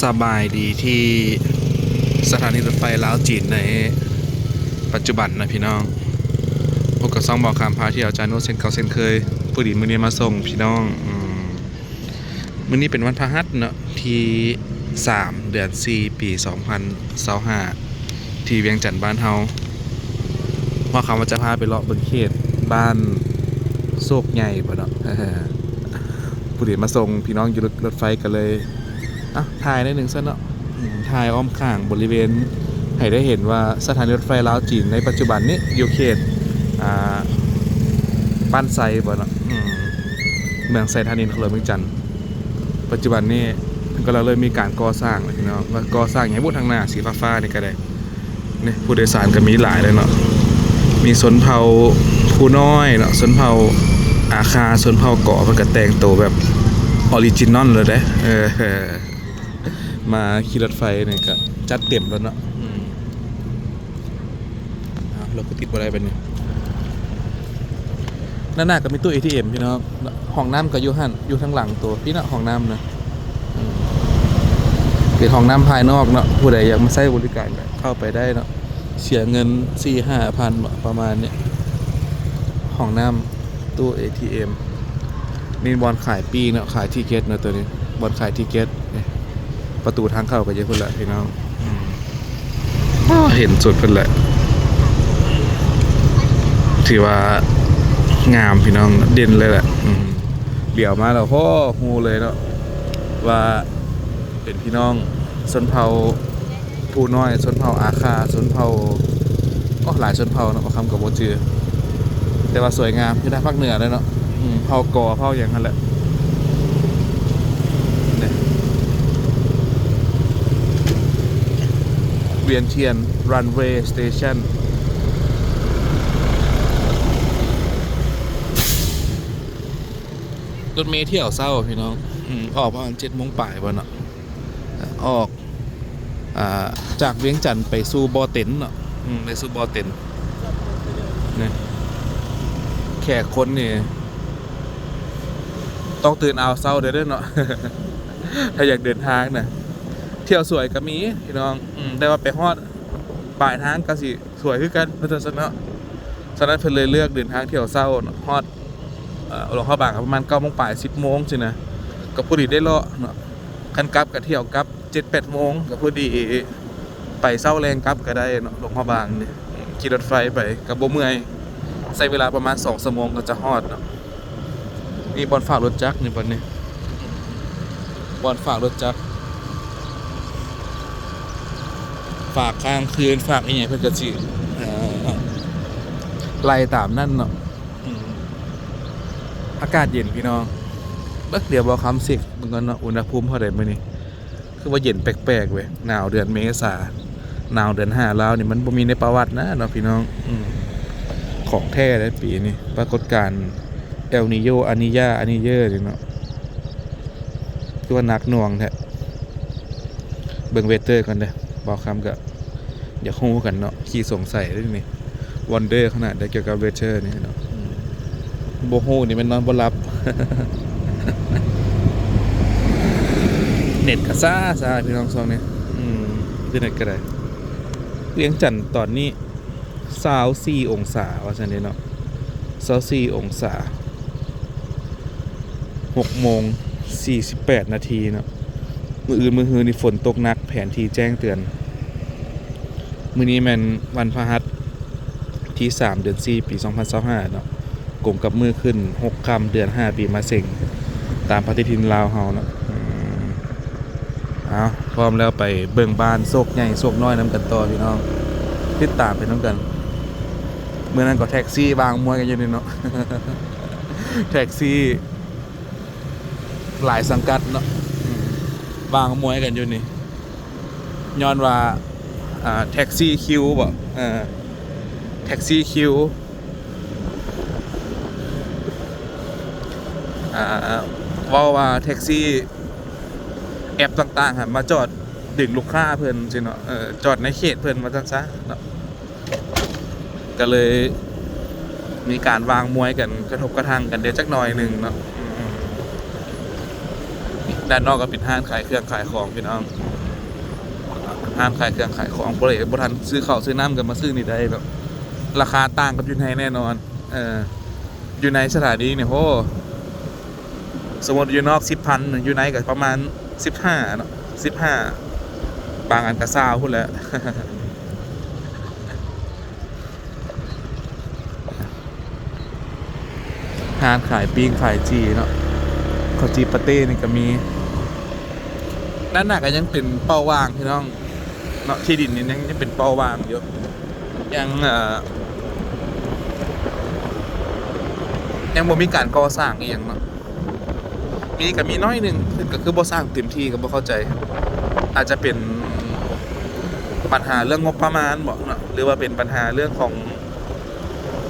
สบายดีที่สถานีรถไฟลาวจีนในปัจจุบันนะพี่น้องพบกับซ่องบอกคำพาที่อาจารย์โนเซนเก่าเซนเคยผู้ดีมือนี้มาส่งพี่น้องมื้อนี้เป็นวันพฤหัสเนาะที่3เดือน4ปี2025ที่เวียงจันทน์บ้านเฮาว่าคำว่าจะพาไปเลาะเบิ่งเขตบ้านโศกใหญ่บ่เนาะ ผู้ดีมาส่งพี่น้องอยู่รถไฟกันเลยถ่ายได้หนึ่งซะเนาะถ่ายอ้อมข้างบริเวณให้ได้เห็นว่าสถานีรถไฟลาวจีนในปัจจุบันนี้อยู่เขตบ้านไซบ่เนาะเมืองไซธานินเขลิมเมืองจันทน์ปัจจุบันนี้ก็เราเลยมีการก่อสร้างเลยพี่น้องว่าก่อสร้างอย่างบุทางหน้าสีฟ้าๆนี่ก็ได้นี่ผู้โดยสารก็มีหลายเลยเนาะมีชนเผ่าผู้น้อยเนาะชนเผ่าอาคาชนเผ่าเกาะมันก็แต่งตัวแบบออริจินอลเลยเด้มาขี่รถไฟเนี่ยก็จัดเต็มแล้วเนาะเราก็ติดอะไรเป็นนี่หน้าก็มีตู้ ATM พี่น้องห้องน้ำก็อยู่หันอยู่ทางหลังตัวพี่เนาะห้องน้ำนะเป็นห้องน้ำภายนอกเนาะผู้ใดอยากมาใช้บริการก็เข้าไปได้เนาะเสียเงิน 4-5 พันประมาณนี้ห้องน้ำตู้ ATM นี่บอลขายปีเนาะขายทิเก็ตเนาะตัวนี้บอลขายทิเก็ตประตูทางเข้าก็เยอะขึ้นแหละพี่น้องเห็นสุดขึ้นแหละถือว่างามพี่น้องเด่นเลยแหละเดี๋ยวมาเราพ่อฮูเลยเนาะว่าเป็นพี่น้องชนเผ่าผู้น้อยชนเผ่าอาคาชนเผ่าก็หลายชนเผ่าเนาะคำกับโบจือแต่ว่าสวยงามที่ได้ภาคเหนือเลยเนาะเผ่าก่อเผ่าอย่างนั้นแหละเวียนเทียนรันเวย์สเตชันรถเมล์เที่ยวเศร้าพี่น้องออกประมาณ7 โมงป่ายวันเนาะออกจากเวียงจันทน์ไปสู่บ่อเต็นเนาะไปสู่บ่อเต็นเนี่ยแขกคนนี่ต้องตื่นเอาเศร้าเด้อเนาะ ถ้าอยากเดินทางนะเที่ยวสวยก็มีพี่น้องได้ว่าไปฮอดปลายทางก็สิสวยคือกันเพื่อนเนาะฉะนั้นเพิ่นเลยเลือกเดินทางเที่ยวเศร้าฮอดหลวงพ่อบางประมาณ9 โมงป่าย10 โมงสินะก็พอดีได้เลาะเนาะคันกลับก็เที่ยวกลับ7-8 โมงก็พอดีไปเศร้าแรงกลับก็ได้เนาะหลวงพ่อบางนี่ขี่รถไฟไปก็บ่เมื่อยใช้เวลาประมาณ2 ชั่วโมงก็จะฮอดเนาะนี่บอนฝากรถจักรนี่บัดนี้บอนฝากรถจักรฝากค้างคืนฝากอีหยังเพิ่นก็สิไล่ตามนั่นเนาะอากาศเย็นพี่น้องเดี๋ยวบอกคำสิมันก็เนาะอุณหภูมิเท่าไหร่มื้อนี้คือว่าเย็นแปลกๆเว้ยหนาวเดือนเมษาหนาวเดือน5ลาวนี่มันบ่มีในประวัตินะเนาะพี่น้องของแท้ได้ปีนี้ปรากฏการณ์เอลนิโยอานิยาอานิเยอร์นี่เนาะคือว่านักหน่วงแท้เบิ่งเวเตอร์กันเด้อบอกคำก็อย่าฮู้กันเนาะขี้สงสัยเรื่องนี้วันเดอร์ขนาดได้เกี่ยวกับเวเตอร์นี่เนาะบ่ฮู้นี่มันนอนบ่หลับ เน็ตก็ซ่าพี่น้องซองเนี่ยคือเน็ตก็ได้เวียงจันทน์ตอนนี้24 องศาว่าซั่นเด้เนาะ24 องศา6 โมง 48 นาทีเนาะมื้ออื่นมื้อฮื้อนี่ฝนตกหนักแผนที่แจ้งเตือนมื้อนี้แม่นวันพฤหัสที่3เดือน4ปี2025เนาะกลมกับมือขึ้น6 ค่ำเดือน5ปีมะเส็งตามปฏิทินลาวเฮาเนาะพร้อมแล้วไปเบิ่งบ้านโศกใหญ่โศกน้อยน้ำกันต่อพี่น้องติดตามไปน้ำกันเมื่อนั้นก็แท็กซี่วางมวยกันอยู่นี่เนาะ แท็กซี่หลายสังกัดเนาะวางมวยกันอยู่นี่ย้อนว่าแท็กซี่คิวบ่แท็กซี่คิวว่าแท็กซี่แอปต่างๆมาจอดดึงลูกค้าเพิ่นสิเนาะจอดในเขตเพิ่นมาซั่นซะเนาะก็เลยมีการวางมวยกันกระทบกระทั่งกันเดี๋ยวจักหน่อยนึงเนาะ ด้านนอกก็เป็นห้างขายเครื่องขายของพี่น้องห้างขายเครื่องขายของบ่ได้บ่ทันซื้อข้าวซื้อน้ำกันมาซื้อนี่ได้แบบราคาต่างกับอยู่ในแน่นอนอยู่ในสถานีเนี่ยโหสมมติอยู่นอก 10,000 อยู่ในก็ประมาณ15เนาะ15บางอันก็20พุ่นแหละห้างขายปิ้งขายจีเนาะข้าวจีปาเต้นี่ก็มีนั่นน่ะก็ยังเป็นเป้าว่างพี่น้องเนาะที่ดินนี่ยังเป็นเป้าว่างอยู่ยังบ่มีการก่อสร้างอีหยังเนาะมีก็มีน้อยหนึ่งก็คือบ่สร้างเต็มที่ก็บ่เข้าใจอาจจะเป็นปัญหาเรื่องงบประมาณบ่เนาะหรือว่าเป็นปัญหาเรื่องของ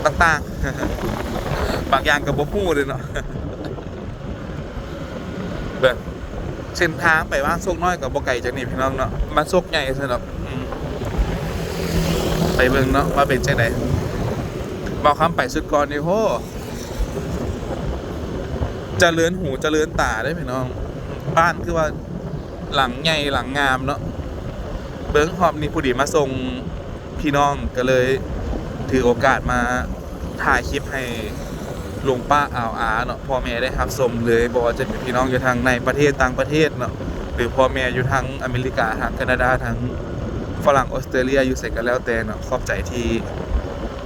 ต่างๆ บางอย่างก็บ่ฮู้เลยเนาะแบบเส้นทางไปบ้านโซกน้อยกับบ่ไกลจากนี่พี่น้องเนาะบ้านโซกใหญ่ซะเนาะไปเบิ่งเนาะว่าเป็นจังได๋บ่คำไปสุดก่อนนี่โหเจริญหูเจริญตาได้พี่น้องบ้านคือว่าหลังใหญ่หลังงามเนาะเบิ้งหอบนี่ผู้ดีมาส่งพี่น้องก็เลยถือโอกาสมาถ่ายคลิปให้ลุงป้าอ่าวอาเนาะพ่อแม่ได้รับชมเลยบอกว่าจะเป็นพี่น้องอยู่ทางในประเทศต่างประเทศเนาะหรือพ่อแม่อยู่ทางอเมริกาทางแคนาดาทางฝรั่งออสเตรเลียอยู่ใส่กันแล้วแต่เนาะขอบใจที่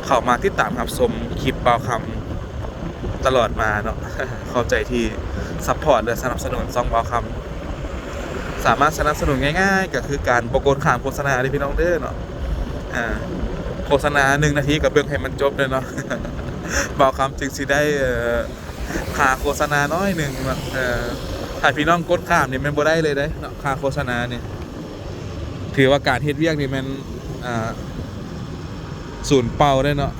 เข้ามาติดตามรับชมคลิปเบาคำตลอดมาเนาะขอบใจที่ซัพพอร์ตและสนับสนุนซองเบาคำสามารถสนับสนุนง่ายๆก็คือการโปรโมทข่าวโฆษณาที่พี่น้องเด้อเนาะโฆษณา1 นาทีกับเบิ่งให้มันจบเลยเนาะเบาคำจึงสิได้ค่าโฆษณาน้อยหนึ่งถ้าพี่น้องกดข้ามนี่มันบ่ได้เลยเด้เนาะค่าโฆษณาเนี่ยถือว่าการเฮ็ดเวียกนี่มันศูนย์เป่าได้เนาะ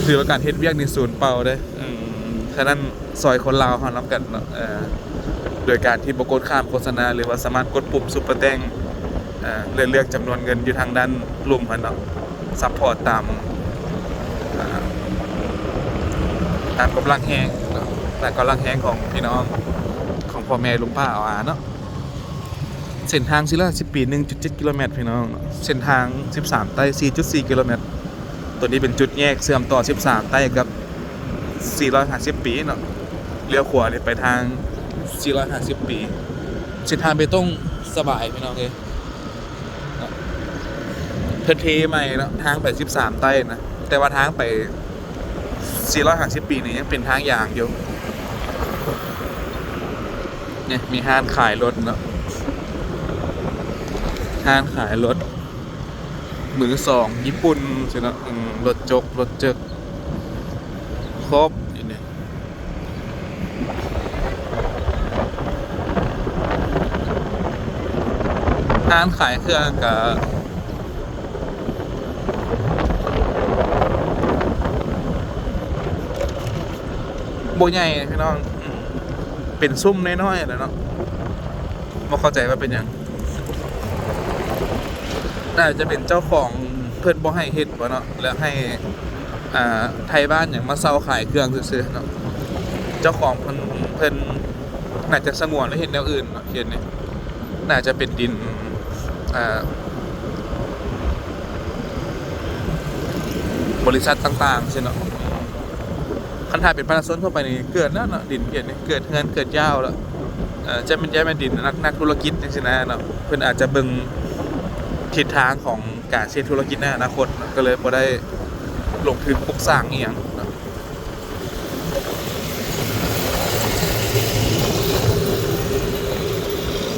ถือว่าการเฮ็ดเวียกนี่ศูนย์เป่าได้ฉะนั้นซอยคนลาวเฮานำกันเนาะโดยการที่บ่กดข้ามโฆษณาหรือว่าสามารถกดปุ่มซุปเปอร์แตงเลือกจำนวนเงินอยู่ทางด้านลุ่มเนาะซัพพอร์ตตามกำลังแฮงแต่กำลังแฮงของพี่น้องของพ่อแม่ลุงป้าเอาอาเนาะเส้นทางศิลา10 ปี 1.7 กิโลเมตรพี่น้องเส้นทาง13 ไต้ 4.4 กิโลเมตรตัวนี้เป็นจุดแยกเชื่อมต่อ13 ไต้กับ450 ปีเนาะเลี้ยวขวานี่ไปทาง450 ปีเส้นทางเบตงสบายพี่น้องเอ้ยเพิ่นเทใหม่เนาะทางไป13 ไต้นะแต่ว่าทางไป450 ปีนี่ยังเป็นทางยางอยู่เนี่ยมีห้างขายรถเนาะห้างขายรถมือสองญี่ปุ่นใช่เนาะรถจกรถเจกครบอยู่เนี่ยห้างขายเครื่องกับโบใหญ่พี่น้องเป็นซุ้มน้อยๆแล้วเนาะไม่เข้าใจว่าเป็นยังน่าจะเป็นเจ้าของเพิ่นบ่ให้เฮ็ดบ่เนาะแล้วให้ไทยบ้านอย่างมาเซาขายเครื่องซื่อๆเนาะเจ้าของเพิ่นน่าจะสงวนแล้วเฮ็ดแนวอื่นเนาะเขียนนี่น่าจะเป็นดินบริษัทต่างๆใช่เนาะคันถ้าเป็นประชาชนทั่วไปนี่เกิดแล้วเนาะดินเขียนนี่เกิดเงินเกิดยาวแล้วจะเป็นย้ายมาดินนักธุรกิจจังซี่นะเนาะเพิ่นอาจจะเบิ่งทิศทางของการเชื่อธุรกิจในอนาคตก็เลยบ่ได้ลงทุนปลูกสร้างอีหยัง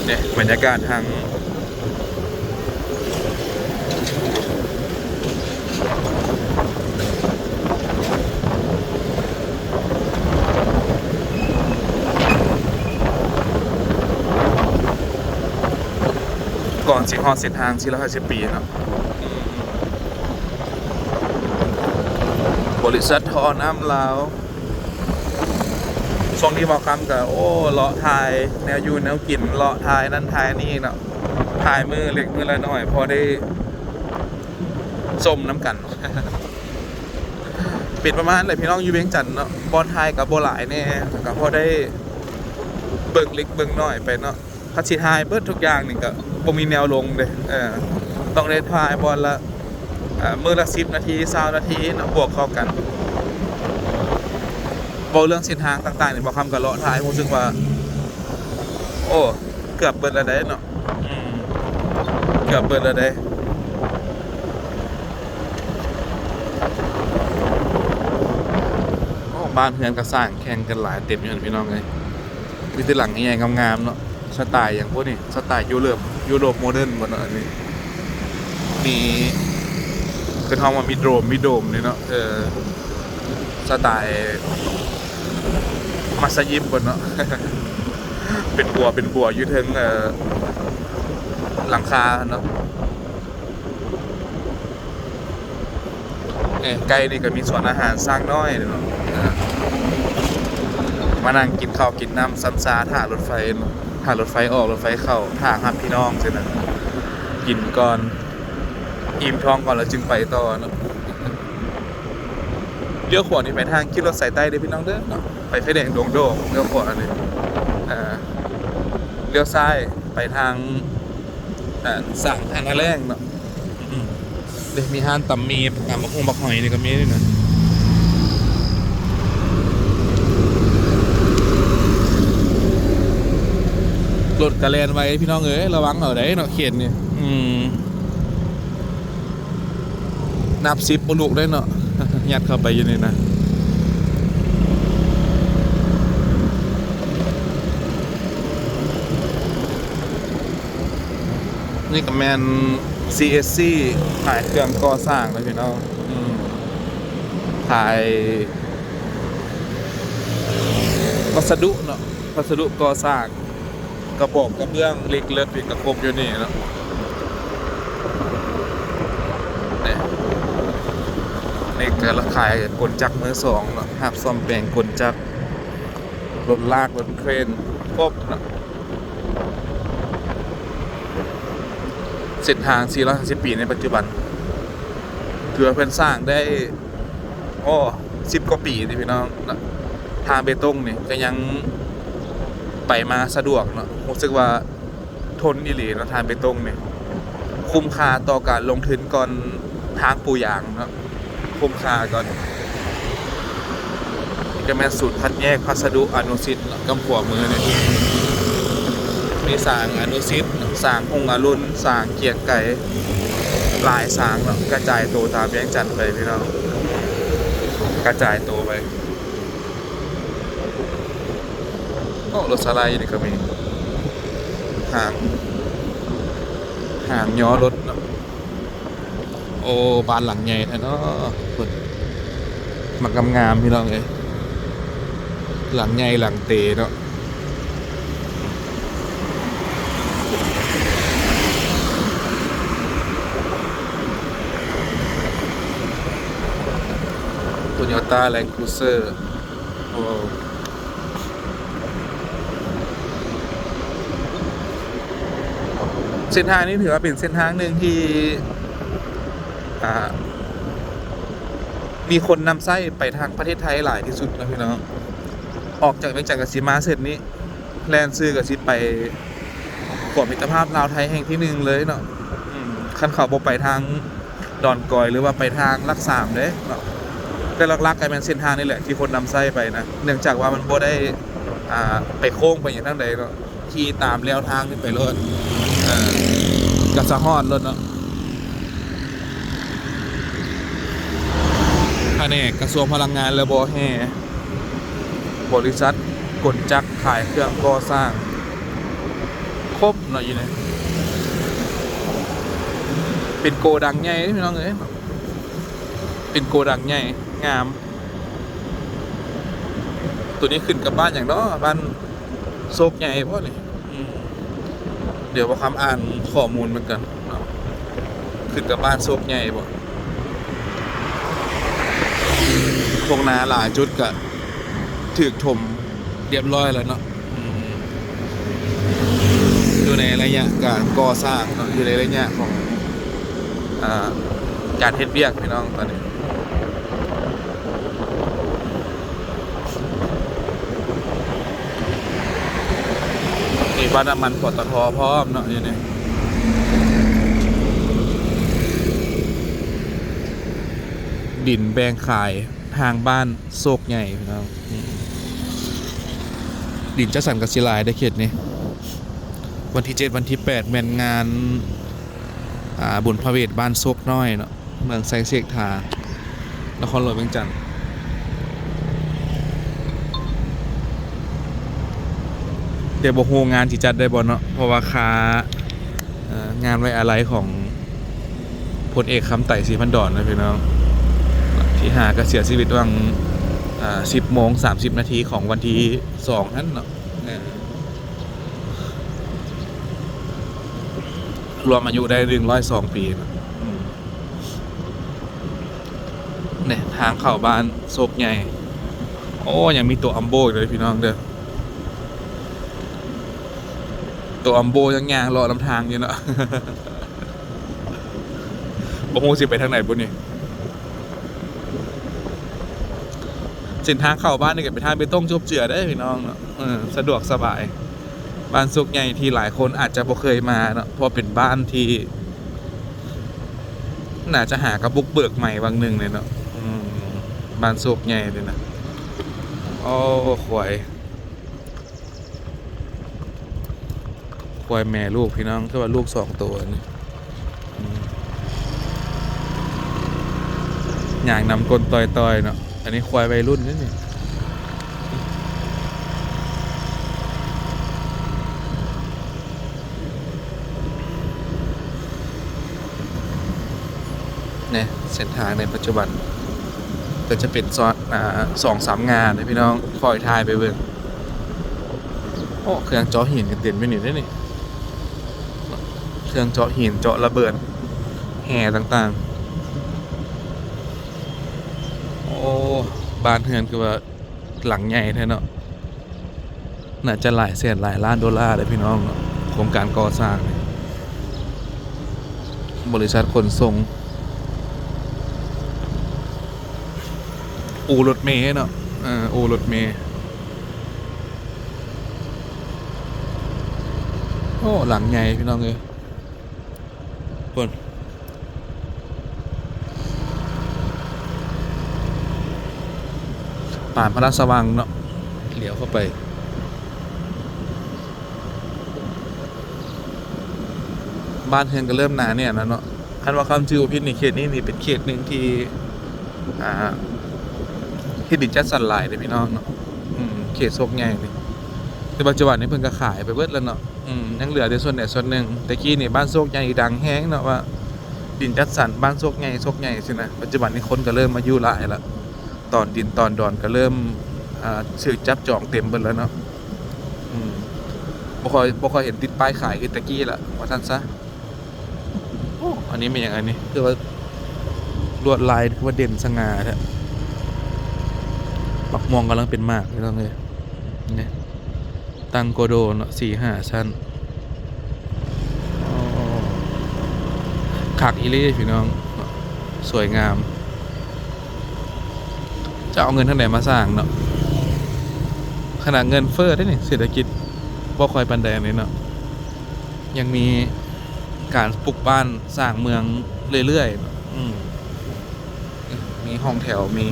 เนี่ยบรรยากาศทางก่อนสิฮอดเส้นทาง450 ปีเนาะบริษัทท่อน้ำลาวช่วงนี้บอกคำกับโอ้เลาะทายแนวอยู่แนวกินเลาะทายนั่นทายนี่เนาะทายมือเล็กมือละน้อยพอได้ส้มน้ำกัน เป็นประมาณเลยพี่น้องอยู่เวียงจันทน์เนาะบอลไทยกับโบหลายแน่ก็พอได้เบิ่งเล็กเบิ่งน้อยไปเนาะคัดสิทายเบิดทุกอย่างนี่ก็บ่มีแนวลงเด้ต้องได้ทายบอลละมื้อละ10นาที20นาทีเนาะบวกเข้ากันบ่เรื่องเส้นทางต่างๆนี่บ่คำก็เลาะทายรู้สึกว่าโอ้เกือบเบิดแล้วเด้เนาะเกือบเบิดแล้วเด้บ้านเฮือนก็สร้างแข่งกันหลายเต็มอยู่พี่น้องเลยมีแต่หลังใหญ่ๆงามๆเนาะสไตล์อย่างพวกนี้สไตล์ยุโรปโมเดิร์นหมดเนาะอันนี้มีคือทองว่ามีโดมนี่เนาะสไตล์มัสยิดหมดเนาะ เป็นบัวอยู่ถึงหลังคาเนาะใกล้นี่ก็มีสวนอาหารสร้างน้อยเนาะมานั่งกินข้าวกินน้ำซ้ำซาท่ารถไฟออกรถไฟเข้าท่าหับพี่น้องใช่ไหมกินก่อนอิ่มท้องก่อนแล้วจึงไปต่อเนาะเลี้ยวขวานี่ไปทางขี่รถสายใต้เด้อพี่น้องเด้อเนาะไปไฟแดงดงโดเลี้ยวขวานี่เลี้ยวซ้ายไปทางสั่งทางแรงเนาะเดี๋ยวมีห้านตำมีตำบักฮงบักหอยนี่ก็มีด้วยนะรถกระแลนไว้พี่น้องเอ้ยระวังเอาได้เนาะเขียนนี่นับ10บลูกได้เนาะ ยัดเข้าไปอยู่นี่นะนี่ก็แมน CSC ขายเครื่องก่อสร้างนะพี่น้องขายวัสดุเนาะวัสดุก่อสร้างกระบอกกระเบื้องเล็กเลิศเป็นกระคบอยู่นี่เนาะนี่ก็ขายกลจักรมือสองเนาะหับซ่อมแปลงกลจักรรถลากรถเครนครบเนาะเส้นทาง450 ปีในปัจจุบันถือว่าเพิ่นสร้างได้10 กว่าปีนี่พี่น้องทางเบตงนี่ก็ยังไปมาสะดวกเนาะรู้สึกว่าทนอีหลีเนาะทางเบตงนี่คุ้มค่าต่อการลงทุนก่อนทางปูยางเนาะคุ้มค่าก่อนนี่ก็แม่นสูตรคัดแยกพัสดุอนุสิทธิ์กำขวมือนี่มีสร้างอนุสิทธิ์สร้างองค์อรุณสร้างเกียรติไก่หลายสร้างเนาะกระจายตัวตามเวียงจันทน์ไปพี่น้องกระจายตัวไปรถสไลด์นี่ก็มีห่างย้อรถเนาะโอ้บ้านหลังใหญ่แท้เนาะมันงามๆพี่น้องเอ้ยหลังใหญ่หลังเตเนาะToyota Land Cruiser โอ้เส้นทางนี้ถือว่าเป็นเส้นทางหนึ่งที่มีคนนำไส้ไปทางประเทศไทยหลายที่สุดนะพี่น้องออกจากเวียงจันทน์กับสีมาเสร็จนี้แลนซื้อกับสีไปกาะมิตรภาพลาวไทยแห่งที่หนึ่งเลยเนาะคันเขาบอกไปทางดอนกอยหรือว่าไปทางลักสามเด้เนาะแต่หลักๆกลายเป็นเส้นทางนี่แหละที่คนนำไส้ไปนะเนื่องจากว่ามันบ่ได้ไปโค้งไปอย่างนั้นใดเนาะขี่ตามแนวทางนี่ไปรถกับสะฮอดรถเนาะภายในกระทรวงพลังงานและบแห่บริษัทกลจักรขายเครื่องก่อสร้างครบเนาะอยู่เนี่ยเป็นโกดังใหญ่พี่น้องเอ้ยเป็นโกดังใหญ่งามตัวนี้ขึ้นกับบ้านอย่างเนาะบ้านโซกใหญ่เพราะนี่เดี๋ยวมาคำอ่านข้อมูลเหมือนกันขึ้นกับบ้านโซกใหญ่บ่พวกนาหลายจุดก็ถึกถมเรียบร้อยแล้วเนาะอยู่ในระยะการก่อสร้างเนาะอยู่ในระยะของการเฮ็ดเวียกพี่น้องตอนนี้ บ้านน้ำมันปตทพร้อมเนาะอยู่นี่ดินแบ่งขายทางบ้านโศกใหญ่พี่น้องดินจัดสรรกับศิลายได้เขตนี้วันที่7วันที่8แม่นงานบุญพระเวทบ้านโศกน้อยเนาะเมืองไซเสกทานครหลวงเวียงจันทน์เดี๋ยวบอกโฮงานที่จัดได้บ่เนาะเพราะว่างานไว้อะไรของพลเอกคำไต่ศรีพันดอนนะพี่น้องที่หาก็เสียชีวิตวัง10:30 นาทีของวันที่2นั่นเนาะรวมอายุได้102 ปีเนี่ยทางเข้าบ้านโศกใหญ่โอ้ยังมีตัวอัมโบเลยพี่น้องเด้อตัวอัมโบยังยางรอลำทางอยู่เนาะ บ่ฮู้สิไปทางไหนบุนี่เส้นทางเข้าบ้านนี่ก็เป็นทางเบตงจบเจือได้พี่น้องเนาะสะดวกสบายบ้านซุกใหญ่ที่หลายคนอาจจะบ่เคยมาเนาะเพราะเป็นบ้านที่น่าจะหากระบุกเบิกใหม่บางหนึ่งเลยเนาะบ้านซุกใหญ่เลยนะโอ้ควายแม่ลูกพี่น้องคือว่าลูก2 ตัวนี่อย่างนำกลต่อยๆเนาะอันนี้ควายวัยรุ่นนี่เนี่ยเส้นทางในปัจจุบันก็จะเป็น2-3 งานนะพี่น้องคอยทายไปเบิ่งโอ้เครื่องเจาะหินกันเต็มไปหมดเลยนี่เครื่องเจาะหินเจาะระเบิดแห่ต่างๆโอ้บ้านเฮือนคือว่าหลังใหญ่แท้เนาะน่าจะหลายแสนหลายล้านดอลลาร์เลยพี่น้องโครงการก่อสร้างบริษัทขนส่งอู่รถเมล์เนาะอู่รถเมล์โอ้หลังใหญ่พี่น้องเลยคนป่านพระราชวังเนาะเหลียวเข้าไปบ้านเฮือนก็เริ่มหนาเนี่ยนะเนาะคันว่าคำชื่อพิษนี่เขตนี้นี่เป็นเขตหนึ่งที่ที่ดินจัดสรรหลายเลยพี่น้องเนาะเขตโซกใหญ่นี่แต่ปัจจุบันนี้เพิ่งก็ขายไปเบิดแล้วเนาะยังเหลือแต่ส่วนไหนส่วนหนึ่งแต่กี้นี่บ้านโซกใหญ่ดังแห้งเนาะว่าดินจัดสรรบ้านโซกใหญ่สินะปัจจุบันนี้คนก็เริ่มมาอยู่หลายแล้วตอนดินตอนดอนก็เริ่มซื้อจับจองเต็มเบิดแล้วเนาะบ่ค่อยเห็นติดป้ายขายคือตะกี้ละว่าท่านซะอันนี้เป็นอย่างไรนี่คือว่าลวดลายคือว่าเด่นสง่าแท้ปักมองกำลังเป็นมากเลยต้องเลยนี่ตังโกโดเนาะ4-5 ชั้นขักอีลี่พี่น้องสวยงามจะเอาเงินทางไหนมาสร้างเนาะขนาดเงินเฟ้อได้นี่เศรษฐกิจบ่ค่อยปานใดเลยเนาะยังมีการปลูกบ้านสร้างเมืองเรื่อยๆมีห้องแถวมี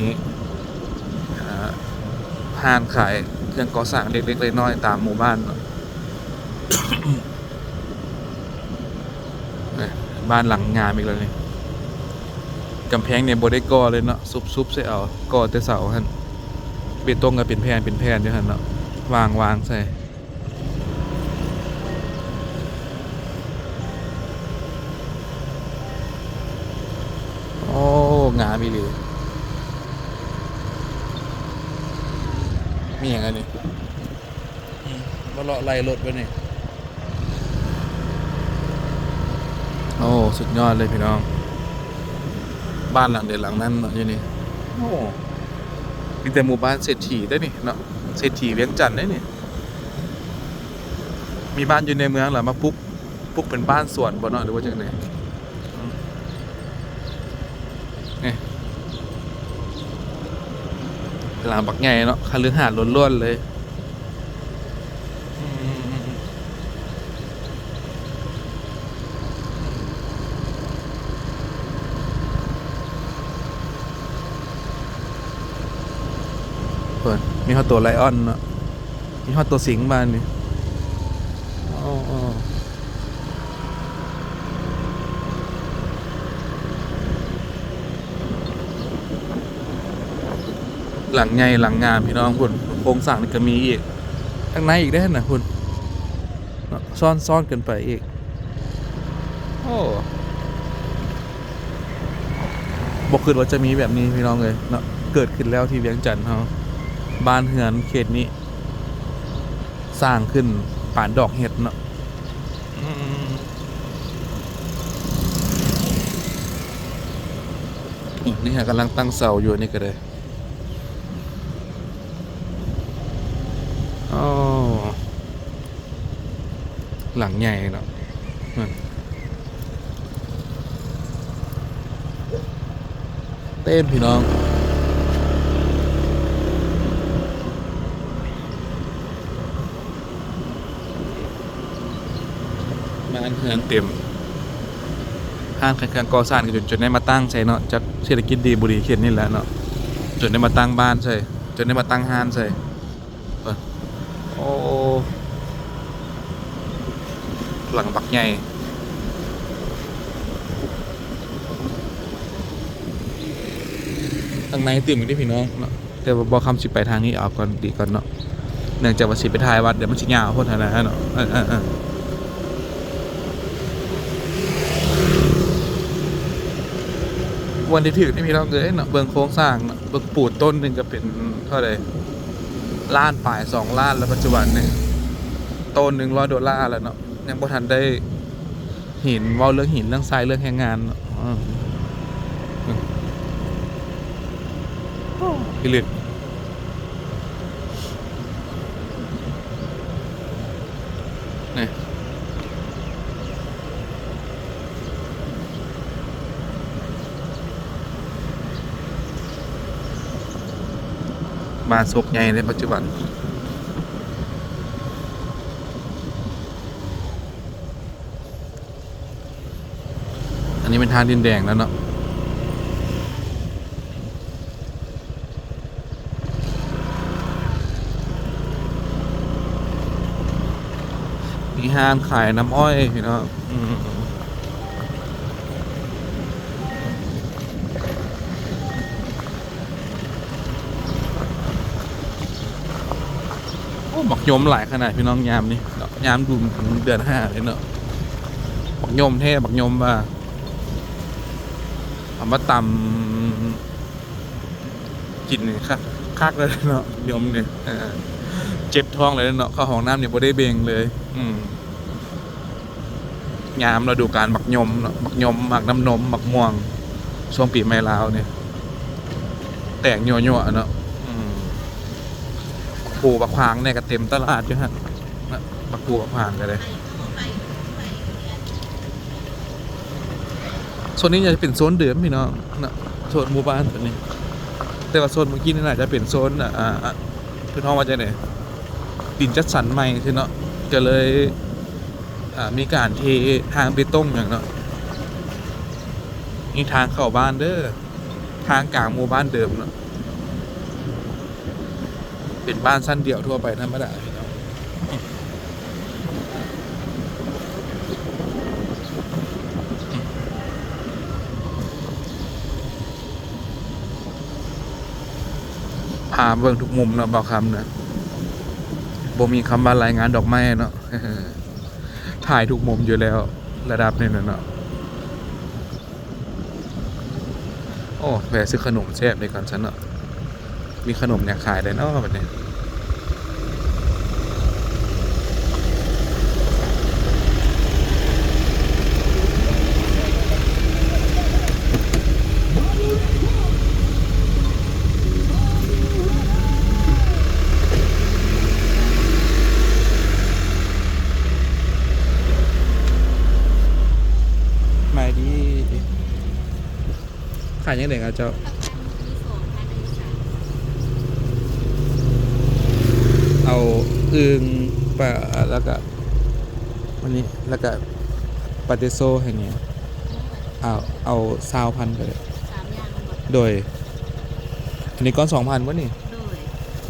ห้างขายเครื่องก่อสร้างเล็กๆน้อยๆตามหมู่บ้านเนาะ บ้านหลังงามอีกแล้วนี่กำแพงเนี่ยบ่ได้ก่อเลยเนาะซุบใส่เอาก่อแต่เสาหั่นเบตงก็เป็นแผ่นอยู่หั่นเนาะวางใส่โอ้งามอีหลีมีอย่างไรนี่มาเลาะไล่รถไปนี่โอ้สุดยอดเลยพี่น้องบ้านหลังเด็ดหลังนั้นเนาะอยู่นี่โอ้มีแต่หมู่บ้านเศรษฐีได้นี่เนาะเศรษฐีเวียงจันทน์ได้นี่มีบ้านอยู่ในเมืองเหรอมาปุ๊กเป็นบ้านสวนบ่เนาะหรือว่าจังได๋นี่หลังบักใหญ่เนาะคฤหาสน์ล้วนๆเลย มีฮอตตัวไลออนเนาะมีฮอตตัวสิงห์บ้านนี่อ๋อหลังใหญ่หลังงามพี่น้องคุณโครงสร้างนี่ก็มีอีกข้างในอีกได้นะคุณเนาะซ่อนกันไปอีกโอ้บอกคือว่าจะมีแบบนี้พี่น้องเลยเนาะเกิดขึ้นแล้วที่เวียงจันทร์เขาบ้านเฮือนเขตนี้ สร้างขึ้นป่านดอกเห็ดเนาะนี่ฮะกำลังตั้งเสาอยู่นี่ก็เลยอ๋อหลังใหญ่เนาะเต้นพี่น้องบ้านเฮือนเต็มห้างการก่อสร้างกันจนได้มาตั้งใช่เนาะจากเศรษฐกิจดีบุรีเขียนนี่แหละเนาะจนได้มาตั้งบ้านใช่จนได้มาตั้งห้างใช่โอ้หลังบักใหญ่ทางในตื่นอยู่ที่พี่น้องเนาะแต่ว่าบอกคำสิไปทางนี้เอาก่อนดีก่อนเนาะเนื่องจากว่าสิไปถ่ายวัดเดี๋ยวมันสิยาวโพดทางนั้นเนาะวันที่ถึงนี่พี่น้องเลยเนาะเบิ่งโครงสร้างเนาะเบิ่งปูนต้นหนึ่งก็เป็นเท่าไหร่ล้านปลาย2 ล้านแล้วปัจจุบันเนี่ยต้น$100แล้วเนาะยังบ่ทันได้หินเว้าเรื่องหินเรื่องทรายเรื่องแรงงานเนาะพิลึกนี่บ้านโศกใหญ่ในปัจจุบันอันนี้เป็นทางดินแดงแล้วเนาะมีห้างขายน้ำอ้อยพี่น้องบักยมหลายขนาดพี่น้องยามนี่ยามดูเดือน5เลยเนาะบักยมแท้บักยมว่าเอามาตำกินนี่คักเลยเนาะยมเนี่ยเจ็บท้องเลยเนาะเข้าห้องน้ำเนี่ยบ่ได้เบ่งเลยยามเราดูการบักยมเนาะบักยมหมักน้ำนมบักม่วงช่วงปีใหม่ลาวเนี่ยแตกยั่วๆเนาะปูบักพางเนี่ยก็เต็มตลาดอยู่ฮะบักปูบักพางกันเลยโซนนี้จะเป็นโซนเดิมพี่น้องนะโซนหมู่บ้านตัวนี้แต่ว่าโซนเมื่อกี้นี่น่าจะเป็นโซนพื้นห้องว่าจะไหนดินจัดสรรใหม่คือเนาะก็เลยมีการเททางเบตงอย่างเนาะนี่ทางเข้าบ้านเด้อทางกลางหมู่บ้านเดิมเนาะเป็นบ้านสั้นเดี่ยวทั่วไปธรรมดาพี่น้องพาเบิ่งทุกมุมเนาะบอกคำนะบ่มีคำบรรยายงานดอกไม้เนาะถ่ายทุกมุมอยู่แล้วระดับนี้เนาะโอ้แวะซื้อขนมแซ่บในก่อนฉันเนาะมีขนมเนี่ยขายได้เนาะแบบนี้มาดีขายยังไงครับเจ้าเอาอึ่งปลาแล้วก็วันนี้แล้วก็ปาเตโซแห่งนี้เอา20,000ไปเลยโดยอันนี้ก้อน2,000วะนี่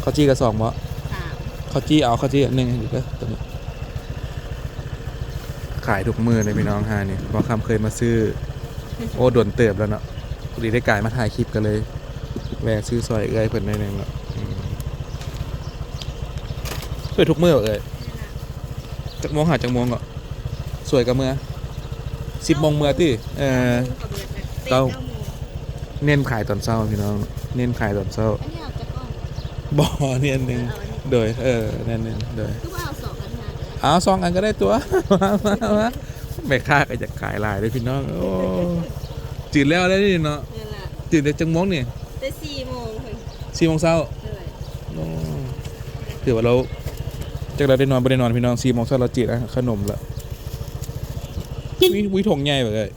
ข้าวจี้กระสองบ่ 3 ข้าวจี้เอาข้าวจี้อันหนึงอีกแล้วตัวนี้ขายทุกมือเลยพี่น้องฮานี่บางคำเคยมาซื้อโอ้ด่วนเติบแล้วเนาะพอดีได้กายมาถ่ายคลิปกันเลยแวะซื้อซอยเอ้ยเพิ่นได้หนึงเนาะเปิดทุกมือเอ้ยจักโมงหาจักโมงก็สวยกับเมื่อ10 โมงเมื่อติเก้า เน้นขายตอนเช้าพี่น้องเน้นขายตอนเช้า อันนี้เอาจากก้อน บ่เนี่ยนึง เอาอันนี้ โดยนั่นนึงโดย คือว่าเอา2กันมาเลย เอา2 อันก็ได้ตัว มาแม่ค้าก็จะขายหลายเลยพี่น้องโอ้จืดแล้วได้นี่เนาะ นี่แหละ จืดได้จังโมงนี่ แต่4 โมงเพิ่น 4 โมงเช้า เลย โอ้ถือว่าเราจากเราได้นอนบ่ได้นอนพี่น้อง4 โมงเช้าเราจืดแล้วขนมละวิถงใหญ่แบบเลย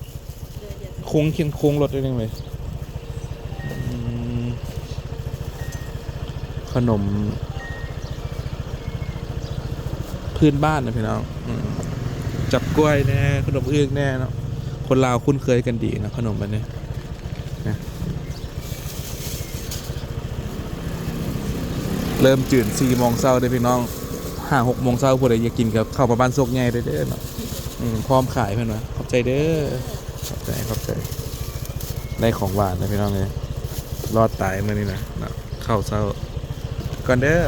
โค้งรถได้ยังไงขนมพื้นบ้านนะพี่น้องจับกล้วยแน่ขนมอึ่งแน่เนาะคนลาวคุ้นเคยกันดีนะขนมแบบนี้นะเริ่มจืด4 โมงเช้าได้พี่น้อง5-6 โมงเช้าพวกใดอยากกินกับข้าวประมาณซกใหญ่เด้อเนาะพร้อมขายเพื่อนวะขอบใจเด้อขอบใจได้ของหวานนะพี่น้องเลยรอดตายเมื่อนี้นะข้าวเช้าก่อนเด้อ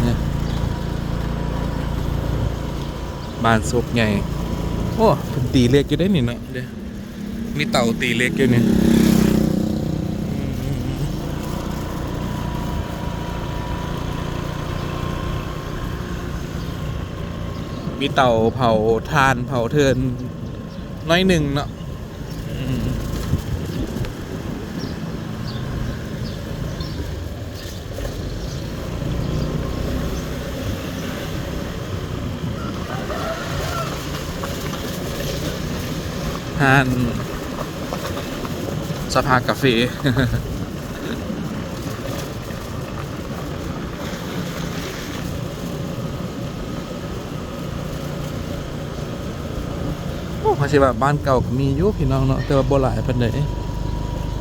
เนี่ยบ้านซกใหญ่โอ้เป็นตีเล็กอยู่ได้นี่เนาะเดี๋ยวมีเต่าตีเล็กอยู่นี่มีเต่าเผาทานเผาเทินน้อยหนึ่งเนาะทานสภากาแฟ โอ้เขาใช่แบบบ้านเก่าก็มีอยู่พี่น้องเนาะแต่ว่าบ่หลายปานใด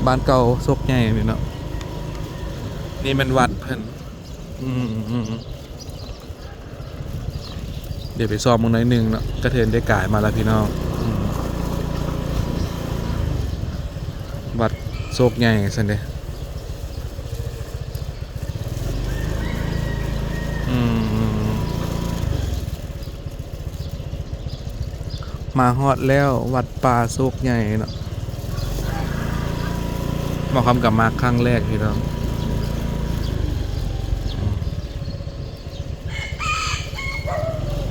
บ้านเก่าซกใหญ่นี่เนาะนี่มันวัดเพิ่นเดี๋ยวไปซ้อมมึงหน่อยหนึงเนาะกระเทินได้กายมาแล้วพี่น้องวัดโซกใหญ่ซั่นเด้มาฮอดแล้ววัดป่าโซกใหญ่เนาะมาคำกับมาครั้งแรกพี่น้อง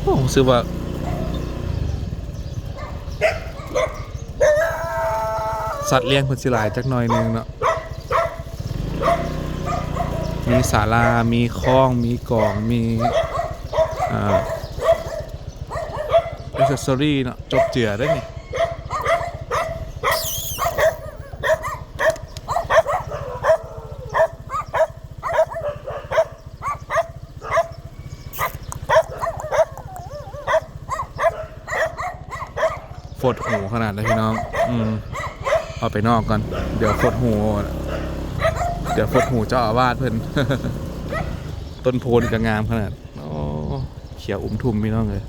โอ้รู้สึกว่าสัตว์เลี้ยงเพิ่นสิหลายจักหน่อยนึงเนาะมีศาลามีคลองมีกองมีอิเซสซอรี่เนาะจบเจือได้นี่ฟดหูขนาดเลยพี่น้องเอาไปนอกก่อนเดี๋ยวฟดหูเจ้าอาวาสเพิ่น ต้นโพนี่ก็งามขนาดโอ้เขียวทุ่มพี่น้องเลย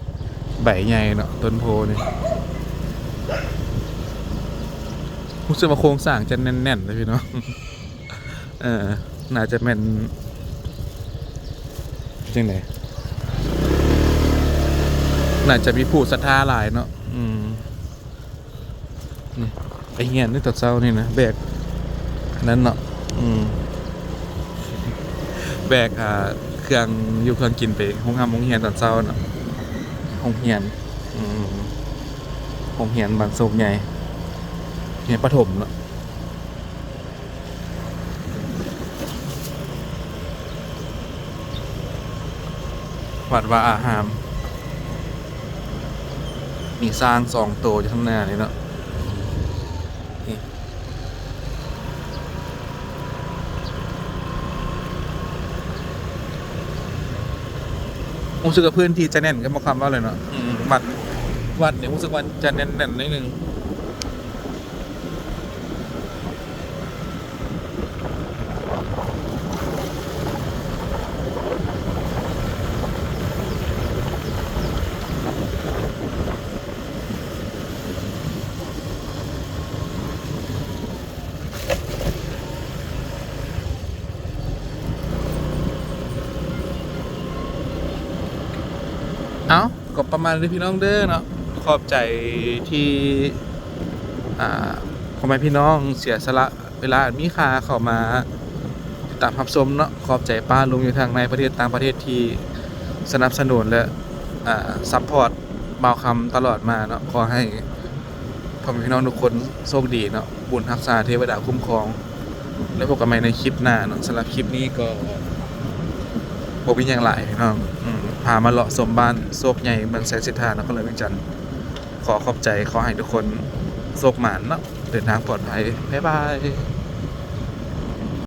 ใบใหญ่เนาะต้นโพนี่รู้สึกว่าโครงสร้างจะแน่นๆเลยพี่น้อง น่าจะเป็นจังไหนน่าจะมีผู้ศรัทธาหลายเนาะนี่ไอเฮียนนี่ตัดเช้านี่นะแบกนั้นเนาะแบกเครื่องอยู่เครื่องกินไปห้องห้องเฮียนตอนเช้าเนาะห้องเฮียนห้องเฮียนบางโศกใหญ่เฮียนประถมเนาะวัดว่าอาหามมีสร้าง2 ตัวอยู่ข้างหน้านี่เนาะรู้สึกว่าพื้นที่จะแน่นก็มาคำว่าเลยเนาะวัดเนี่ยรู้สึกว่าจะแน่นนิดนึง เอ้าก็ประมาณนี้พี่น้องเด้อเนาะขอบใจที่อ่าพ่อแม่พี่น้องเสียสละเวลาอันมีค่าเข้ามาติดตามรับชมเนาะขอบใจป้าลุงอยู่ทางในประเทศต่างประเทศที่สนับสนุนและซัพพอร์ตบ่าวคำตลอดมาเนาะขอให้พ่อแม่พี่น้องทุกคนโชคดีเนาะบุญรักษาเทวดาคุ้มครองแล้วพบกันใหม่ในคลิปหน้าเนาะสำหรับคลิปนี้ก็บ่มีหยังหลายพี่น้องพามาเลาะชมบ้านโชคใหญ่เมืองแสนสิทธานครหลวงเวียงจันทน์ขอขอบใจขอให้ทุกคนโชคหมานเนาะเดินทางปลอดภัยบ๊ายบาย